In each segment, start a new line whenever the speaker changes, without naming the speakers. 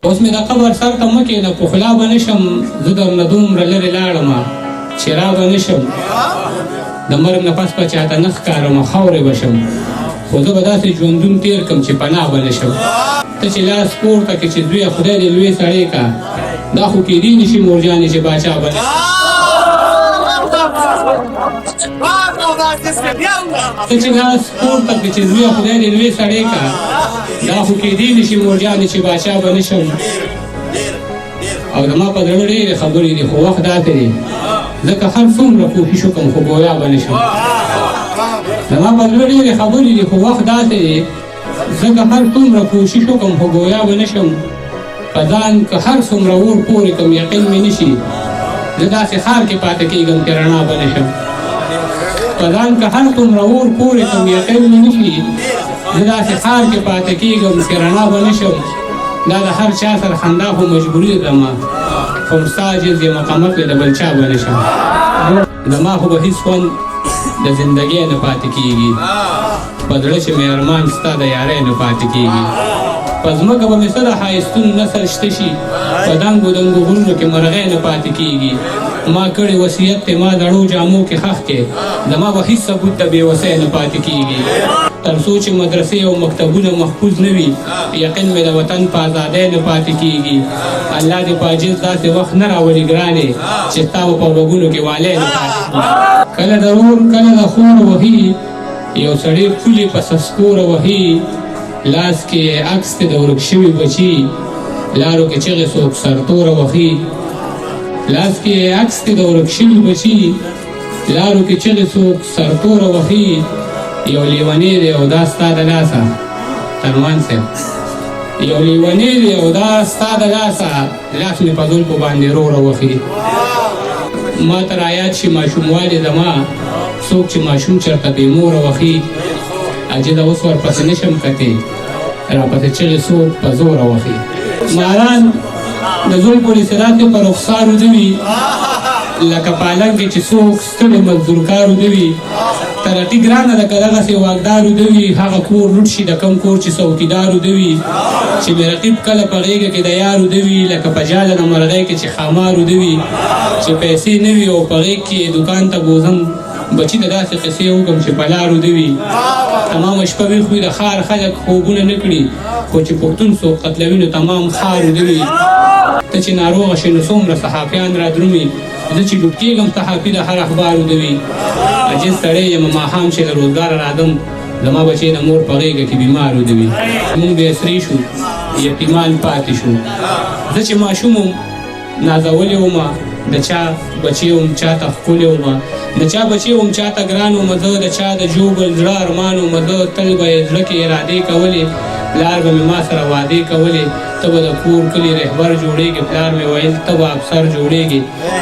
اوس مې د قبر سر ته مه کښېنه په خوله به نه شم زه درنه دومره لرې لاړمه چې را به نه شم د مرګ نه پس به چاته نه ښکارمه خاورې به شم خو زه به داسې ژوندون تېر کړم چې پناه به نه شم ته چې لاس پورته کړې چې زویه خدای دې لوی سړی کا دا خو کېدی نه شي مورجانې چې باچا به نه ته چې لاس پورته کړې چې زویه خدای دې لوی سړی کا دا خو کېدی نه شي مورجانې چې باچا به نه شم او زما په زړه ډېرې خبرې دي خو وخت داسې دی ځکه هر څومره کوښښ وکړم خو ګویا به نه شم زما په زړه ډېرې خبرې دي خو وخت داسې دی ځکه هر څومره کوښښ وکړم خو ګویا به نه شم په ځان که هر څومره اور پورې کړم یقین مې نه شي زه داسې ښار کې پاتې کېږم چې رڼا به نه شم په ځان که هر څومره اور پورې کړم یقین مې نه شي زه داسې ښار کې پاتې کېږم چې رڼا به نه شم دا د هر چا سره خندا خو مجبوري ده زما خو ستا عجز یم مقامت دی د بل چا به نه شم زما خو به هېڅ خوند د زندګۍ نه پاتې کېږي په زړه چې مې ارمان ستا د یارۍ نه پاتې کېږي په ځمکه به مې څه د ښایستونو نسل شته شي په دنګو دنګو غرونو کې مرغۍ نه پاتې کېږي ما کړی وصیت دی ما دړو جامو کې خښ کې زما به هېڅ ثبوت د بېوسۍ نه پاتې کېږي تر څو چې مدرسې او مکتبونه محفوظ نه وي یقین مې د وطن په ازادۍ نه پاتې کېږي الله دې په عجز داسې وخت نه راولي ګرانې چې ستا به په غوږونو کې والی نه پاتې کېږي کله د رور کله د خور وهي یو سړی پولې په سسکوره وهي لاس کې عکس دی د ورک شوي بچي لارو کې چغې څوک سرتوره وهي لاس کې عکس دی د ورک شوي بچي لارو کې چغې څوک سرتوره وهي یو لیونی دی او دا ستا د لاسه تنوان صاحب یو لیونی دی او دا ستا د لاسه لاس مې په زلفو باندې روره وهي ما ته رایاد شي ماشوموالې زما څوک چې ماشوم چېرته بې موره وهي عجیده اوس ورپسې نه شم کتې راپسې چغې څوک په زوره وهي ماران د زلفو رسراتې په رخسارو نه وي لکه پالنګ کې چې څوک ستړي مزدورکارو نه وي ترقي ګرانه ده که دغسې واکدارو نه وي هغه کور لوټ شي د کم کور چې څوکیدارو نه وي چې مې رقیب کله په غېږه کې د یارو نه وي لکه په جاله د مرغۍ کې چې خامارو نه وي چې پیسې نه وي او په غېږ کې دوکان ته بوزم بچي د داسې قصې وکړم چې په لارو نه وي تمامه شپه ویښ وي د ښار خلک خوبونه نه کړي خو چې پښتون څوک قتلوي نو تمام ښارو نه وي ته چې ناروغه شې نو څومره صحافیان را درومي زه چې ډوب کېږم صحافي د هر اخبارو نه وي عجیز سړی یم ماښام چې له روزګاره راځم زما بچی د مور په غېږه کې بیمارو نه وي مونږ بې اسري شو یتیمان پاتې شو زه چې ماشوم وم نازولی ومه د چا بچی وم چاته ښکلی ومه د چا بچی وم چاته ګران ومه زه د چا د ژوبل زړه ارمان ومه زه تل به یې زړه کې ارادې کولې پلار به مې ما سره وعدې کولې ته به د کور کلي رهبر جوړېږي پلار مې ویل ته به افسر جوړېږي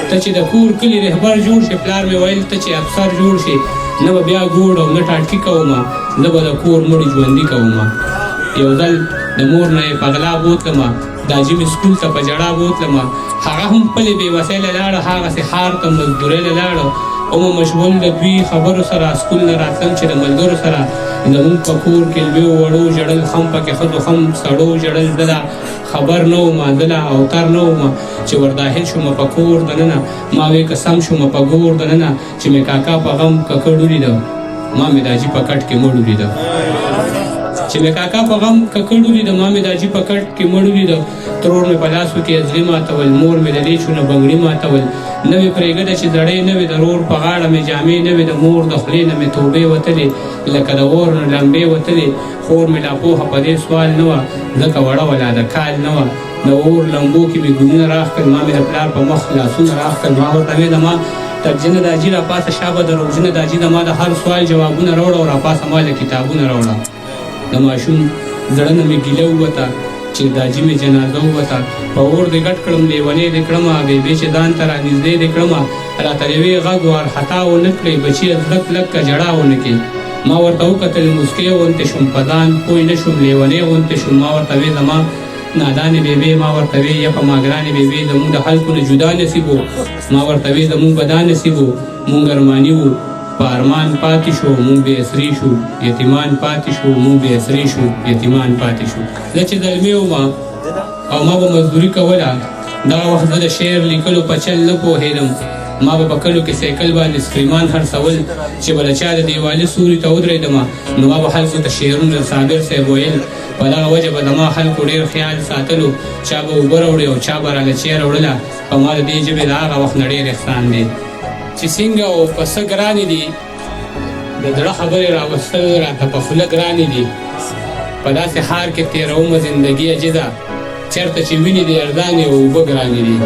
ته چې د کور کلي رهبر جوړ شي پلار مې ویل ته چې افسر جوړ شي نه به بیا ګوډ او نه ټاټکي کومه زه به د کور مړي ژوندي کومه یو ځل د مور نه یې په غلا بوتلمه داجي مې سکول ته په ژړا بوتلمه هغه هم خپلې بېوسۍ له لاړه هغسې ښار ته مزدورۍ له لاړه اومه مشغول د دوی خبرو سره سکول نه راتلم چې د ملګرو سره زمونږ په کور کې لویو وړو ژړل خم پکې ښځو خم سړو ژړل زه لا خبر نه ومه زه لا اوتر نه ومه چې ورداخل شومه په کور دننه ما وې قسم شومه په ګور دننه چې مې کاکا په غم ککړ ولیده ما مې داجي په کټ کې مړ ولیده چې مې کاکا په غم ککړ ولیده ما مې داجي په کټ کې مړ ولیده ترور مې په لاسو کې ازلي ماتول مور مې د لیچونه بنګړي ماتول نه مې پرېږده چې زړې نه وې د رور په غاړه مې جامې نه وې د مور د خولې نه مې توبې وتلې لکه د اور نه لمبې وتلې خور مې لا پوهه په دې سوال نه وه ځکه وړه ولا د کال نه وه د اور لمبو کې مې ګونونه راښ کړل ما مې د پلار په مخ لاسونه راښ کړل ما ورته وې د ما ترجنه داجي راپاسه شابه د روژنه داجي د ما د هر سوال جوابونه راوړه او راپاسه ما له کتابونه راوړه د ماشوم زړه نه مې ګیله ووته چې داجي مې جنازه ووته په اور دې ګډ کړم لیونی دې کړمه بېبې چې ځان ته رانږدې دې کړمه راته یوې غږ وارخطا ونه کړې بچیه زړه کلکه ژړا ونه کړې ما ورته وکتل موسکۍ غوندې شوم په ځان پوه نه شوم لیونی غوندې شوم ما ورته وې زما نادانې بېبې ما ورته وې یا په ما ګرانې بېبې زمونږ د خلکو نه جدا نصیب و ما ورته وې زمونږ به دا نصیب و مونږ ارماني وو په ارمان پاتې شو مونږ بې اسري شو یتیمان پاتې شو مونږ بې اسري شو یتیمان پاتې شو زه چې زلمې ومه او ما به مزدوري کوله. دغه وخت زه د شعر لیکلو په چل نه پوهېدم. ما به په کلو کې سایکل باندې سکریمان خرڅول چې به د چا د دیوالي سوري ته ودرېدمه نو ما به خلکو ته شعرونه صابر صاحب ویل. په دغه وجه به زما خلکو ډېر خیال ساتلو. چا به اوبه راوړې او چا به راله چای راوړله. په ما د دې ژبې د هغه وخت نه ډېر احسان دی چې څنګه او په څه ګرانې دي د زړه خبرې راوستل راته په خوله ګرانې دي. په داسې ښار کې تېرومه زندګي عجیزه چېرته چې وینې د ارزانې او اوبه ګرانې دي.